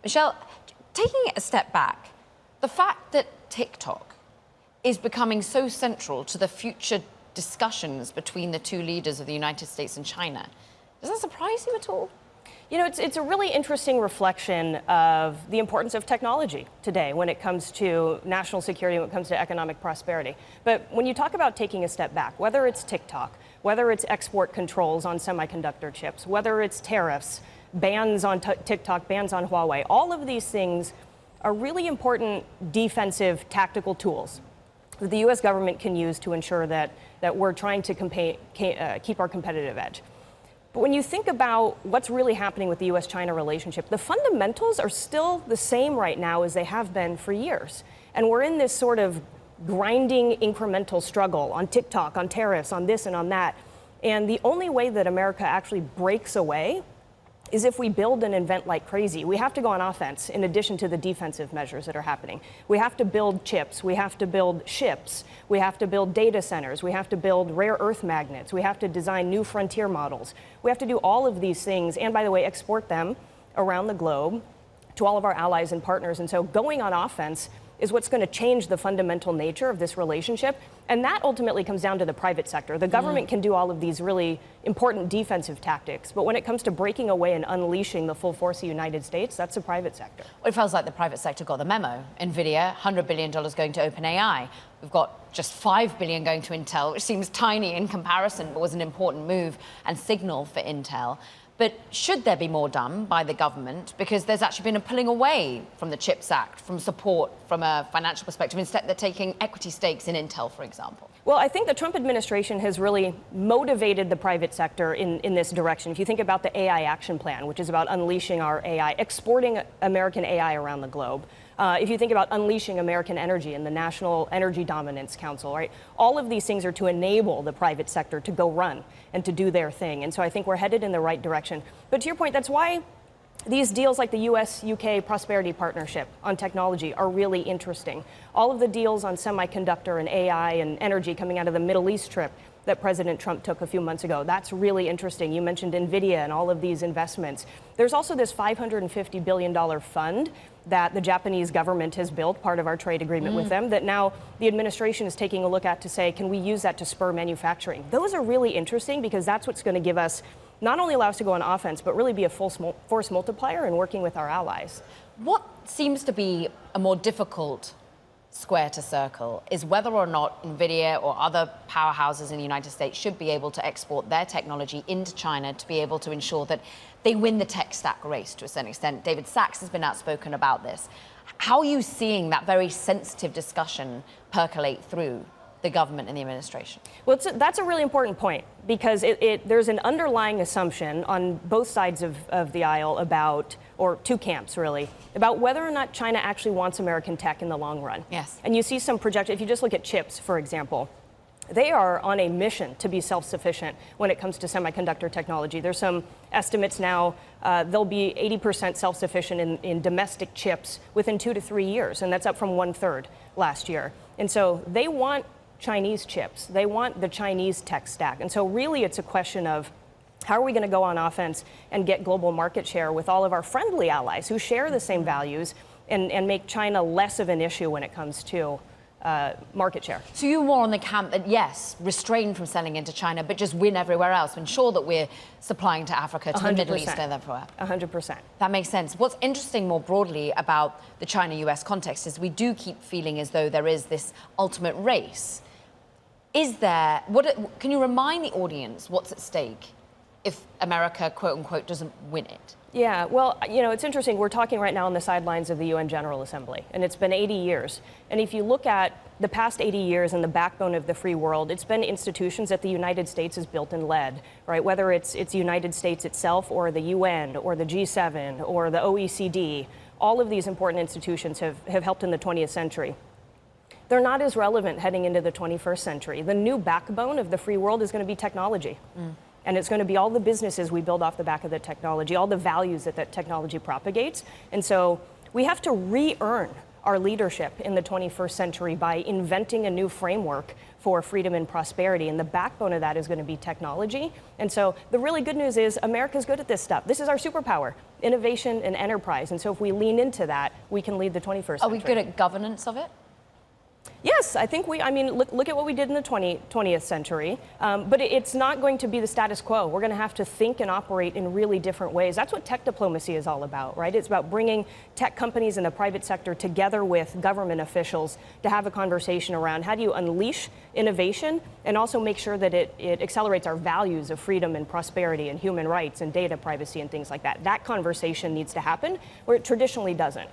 Michelle, taking it a step back, the fact that TikTok is becoming so central to the future discussions between the two leaders of the United States and China, does that surprise you at all? You know, it's a really interesting reflection of the importance of technology today when it comes to national security, when it comes to economic prosperity. But when you talk about taking a step back, whether it's TikTok, whether it's export controls on semiconductor chips, whether it's tariffs, bans on TikTok, bans on Huawei, all of these things are really important defensive tactical tools that the U.S. government can use to ensure that we're trying to keep our competitive edge. But when you think about what's really happening with the U.S.-China relationship, the fundamentals are still the same right now as they have been for years. And we're in this sort of grinding incremental struggle on TikTok, on tariffs, on this and on that. And the only way that America actually breaks away is if we build and invent like crazy. We have to go on offense in addition to the defensive measures that are happening. We have to build chips, we have to build ships, we have to build data centers, we have to build rare earth magnets, we have to design new frontier models. We have to do all of these things, and by the way, export them around the globe to all of our allies and partners. And so going on offense is what's going to change the fundamental nature of this relationship. And that ultimately comes down to the private sector. The government can do all of these really important defensive tactics, but when it comes to breaking away and unleashing the full force of the United States, that's the private sector. Well, it feels like the private sector got the memo. NVIDIA, $100 billion going to OpenAI. We've got just $5 billion going to Intel, which seems tiny in comparison, but was an important move and signal for Intel. But should there be more done by the government? Because there's actually been a pulling away from the CHIPS Act, from support from a financial perspective. Instead, they're taking equity stakes in Intel, for example. Well, I think the Trump administration has really motivated the private sector in this direction. If you think about the AI Action Plan, which is about unleashing our AI, exporting American AI around the globe. If you think about unleashing American energy and the National Energy Dominance Council, right? All of these things are to enable the private sector to go run and to do their thing. And so I think we're headed in the right direction. But to your point, that's why these deals like the US-UK Prosperity Partnership on technology are really interesting. All of the deals on semiconductor and AI and energy coming out of the Middle East trip that President Trump took a few months ago, that's really interesting. You mentioned NVIDIA and all of these investments. There's also this $550 billion fund that the Japanese government has built, part of our trade agreement with them, that now the administration is taking a look at to say, can we use that to spur manufacturing? Those are really interesting because that's what's going to give us, not only allow us to go on offense, but really be a full force multiplier in working with our allies. What seems to be a more difficult square to circle is whether or not NVIDIA or other powerhouses in the United States should be able to export their technology into China to be able to ensure that they win the tech stack race to a certain extent. David Sachs has been outspoken about this. How are you seeing that very sensitive discussion percolate through the government and the administration? Well, that's a really important point because there's an underlying assumption on both sides of the aisle about, or two camps really, about whether or not China actually wants American tech in the long run. Yes. And you see some projections, if you just look at chips, for example, they are on a mission to be self-sufficient when it comes to semiconductor technology. There's some estimates now, they'll be 80% self-sufficient in domestic chips within 2 to 3 years, and that's up from 1/3 last year. And so they want Chinese chips. They want the Chinese tech stack. And so really it's a question of how are we going to go on offense and get global market share with all of our friendly allies who share the same values and make China less of an issue when it comes to market share. So you're more on the camp that, yes, restrain from selling into China, but just win everywhere else, ensure that we're supplying to Africa, to 100%. The Middle East, and everywhere. 100%. That makes sense. What's interesting more broadly about the China-US context is we do keep feeling as though there is this ultimate race. Is there, can you remind the audience what's at stake if America, quote unquote, doesn't win it? Yeah, well, you know, it's interesting. We're talking right now on the sidelines of the UN General Assembly, and it's been 80 years. And if you look at the past 80 years and the backbone of the free world, it's been institutions that the United States has built and led, right? Whether it's the United States itself or the UN or the G7 or the OECD, all of these important institutions have helped in the 20th century. They're not as relevant heading into the 21st century. The new backbone of the free world is going to be technology. And it's going to be all the businesses we build off the back of the technology, all the values that technology propagates. And so we have to re-earn our leadership in the 21st century by inventing a new framework for freedom and prosperity. And the backbone of that is going to be technology. And so the really good news is America's good at this stuff. This is our superpower, innovation and enterprise. And so if we lean into that, we can lead the 21st century. Are we good at governance of it? Yes, I think look at what we did in the 20th century, but it's not going to be the status quo. We're going to have to think and operate in really different ways. That's what tech diplomacy is all about, right? It's about bringing tech companies in the private sector together with government officials to have a conversation around how do you unleash innovation and also make sure that it accelerates our values of freedom and prosperity and human rights and data privacy and things like that. That conversation needs to happen where it traditionally doesn't.